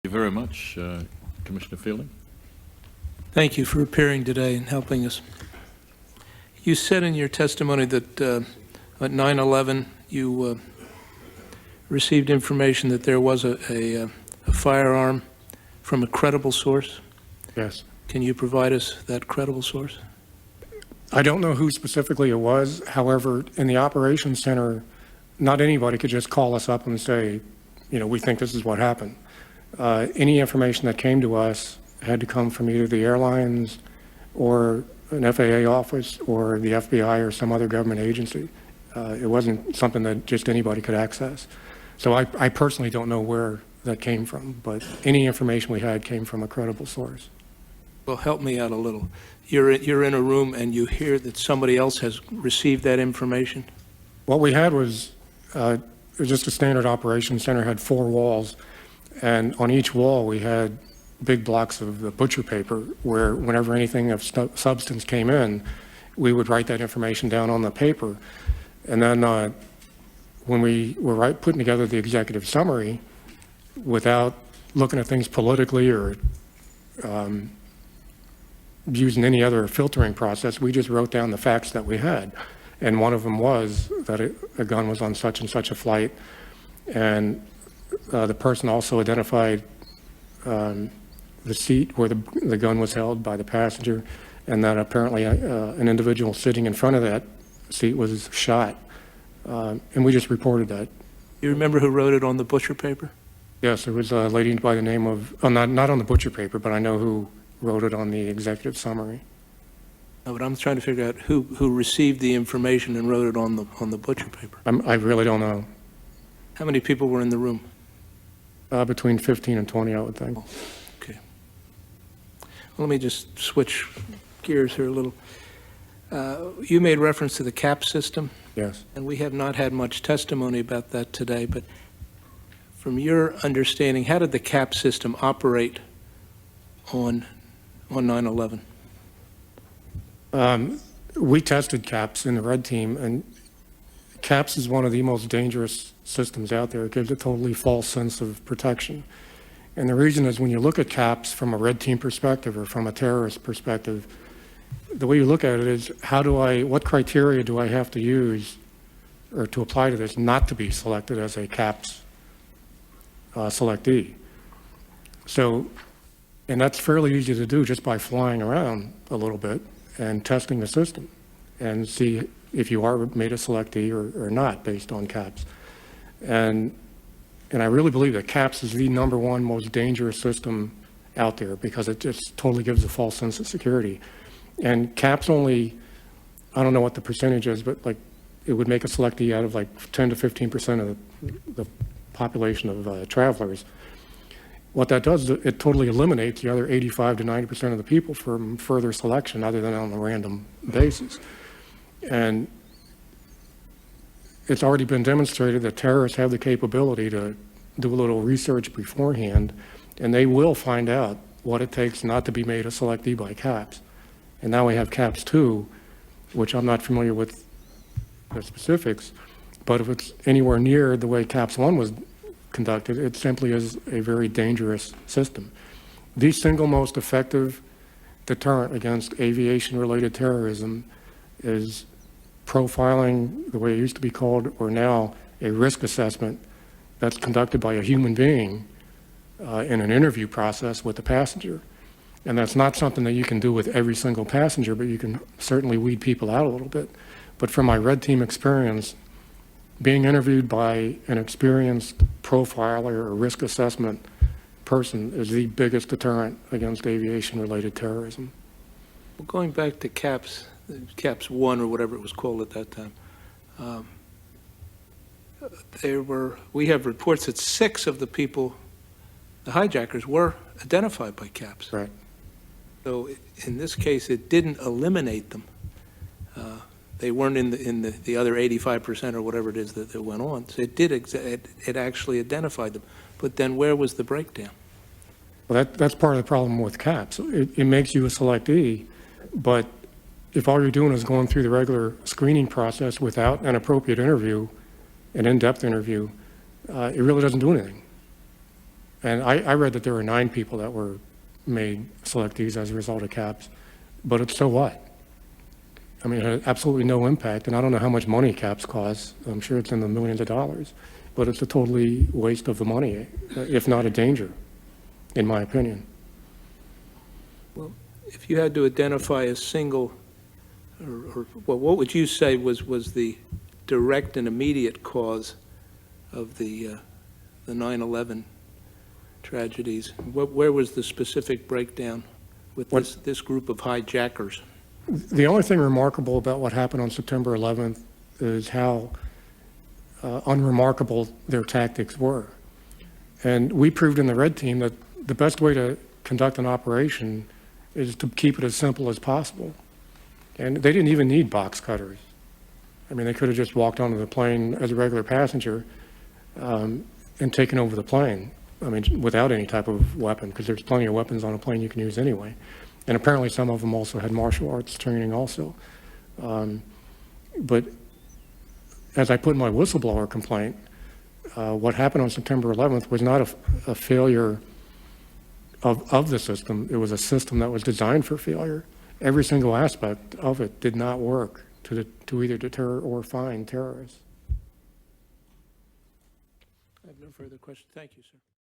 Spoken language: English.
Thank you very much, Commissioner Feilding. Thank you for appearing today and helping us. You said in your testimony that at 9/11 you received information that there was a firearm from a credible source. Yes. Can you provide us that credible source? I don't know who specifically it was. However, in the operations center, not anybody could just call us up and say, we think this is what happened. Any information that came to us had to come from either the airlines or an FAA office or the FBI or some other government agency. It wasn't something that just anybody could access. So I personally don't know where that came from, but any information we had came from a credible source. Well, help me out a little. You're in a room and you hear that somebody else has received that information? What we had was just a standard operations center, had 4 walls, and on each wall we had big blocks of the butcher paper where whenever anything of substance came in, we would write that information down on the paper. And then when we were putting together the executive summary, without looking at things politically or using any other filtering process, we just wrote down the facts that we had. And one of them was that a gun was on such and such a flight. And the person also identified the seat where the gun was held by the passenger, and that apparently an individual sitting in front of that seat was shot. And we just reported that. You remember who wrote it on the butcher paper? Yes, there was a lady by the name of, not on the butcher paper, but I know who wrote it on the executive summary. No, but I'm trying to figure out who received the information and wrote it on the butcher paper. I really don't know. How many people were in the room? Between 15 and 20, I would think. Oh, okay. Well, let me just switch gears here a little. You made reference to the CAP system. Yes. And we have not had much testimony about that today, but from your understanding, how did the CAP system operate on 9/11? We tested CAPS in the red team, and CAPS is one of the most dangerous systems out there. It gives a totally false sense of protection. And the reason is when you look at CAPS from a red team perspective or from a terrorist perspective, the way you look at it is what criteria do I have to use or to apply to this not to be selected as a CAPS selectee. So, and that's fairly easy to do just by flying around a little bit and testing the system and see if you are made a selectee or not based on CAPS. And I really believe that CAPS is the #1 most dangerous system out there because it just totally gives a false sense of security. And CAPS only, I don't know what the percentage is, but like it would make a selectee out of like 10 to 15% of the population of travelers. What that does, it totally eliminates the other 85 to 90% of the people from further selection other than on a random basis. And it's already been demonstrated that terrorists have the capability to do a little research beforehand, and they will find out what it takes not to be made a selectee by CAPS. And now we have CAPS 2, which I'm not familiar with the specifics, but if it's anywhere near the way CAPS 1 was conducted, it simply is a very dangerous system. The single most effective deterrent against aviation-related terrorism is profiling, the way it used to be called, or now a risk assessment that's conducted by a human being in an interview process with the passenger. And that's not something that you can do with every single passenger, but you can certainly weed people out a little bit. But from my red team experience, being interviewed by an experienced profiler or risk assessment person is the biggest deterrent against aviation-related terrorism. Well, going back to CAPS 1 or whatever it was called at that time, we have reports that 6 of the people, the hijackers, were identified by CAPS. Right. So in this case, it didn't eliminate them. They weren't in the other 85% or whatever it is that went on. So it actually identified them. But then where was the breakdown? Well, that's part of the problem with CAPS. It makes you a selectee, but if all you're doing is going through the regular screening process without an appropriate interview, an in-depth interview, it really doesn't do anything. And I read that there were 9 people that were made selectees as a result of caps, but it's so what? I mean, it had absolutely no impact, and I don't know how much money caps cost. I'm sure it's in the millions of dollars, but it's a totally waste of the money, if not a danger, in my opinion. If you had to identify a single, well, what would you say was the direct and immediate cause of the 9/11 tragedies? Where was the specific breakdown with this group of hijackers? The only thing remarkable about what happened on September 11th is how unremarkable their tactics were. And we proved in the red team that the best way to conduct an operation is to keep it as simple as possible. And they didn't even need box cutters. I mean, they could have just walked onto the plane as a regular passenger and taken over the plane. I mean, without any type of weapon, because there's plenty of weapons on a plane you can use anyway. And apparently some of them also had martial arts training also. But as I put in my whistleblower complaint, what happened on September 11th was not a failure of the system. It was a system that was designed for failure. Every single aspect of it did not work to either deter or find terrorists. I have no further questions. Thank you, sir.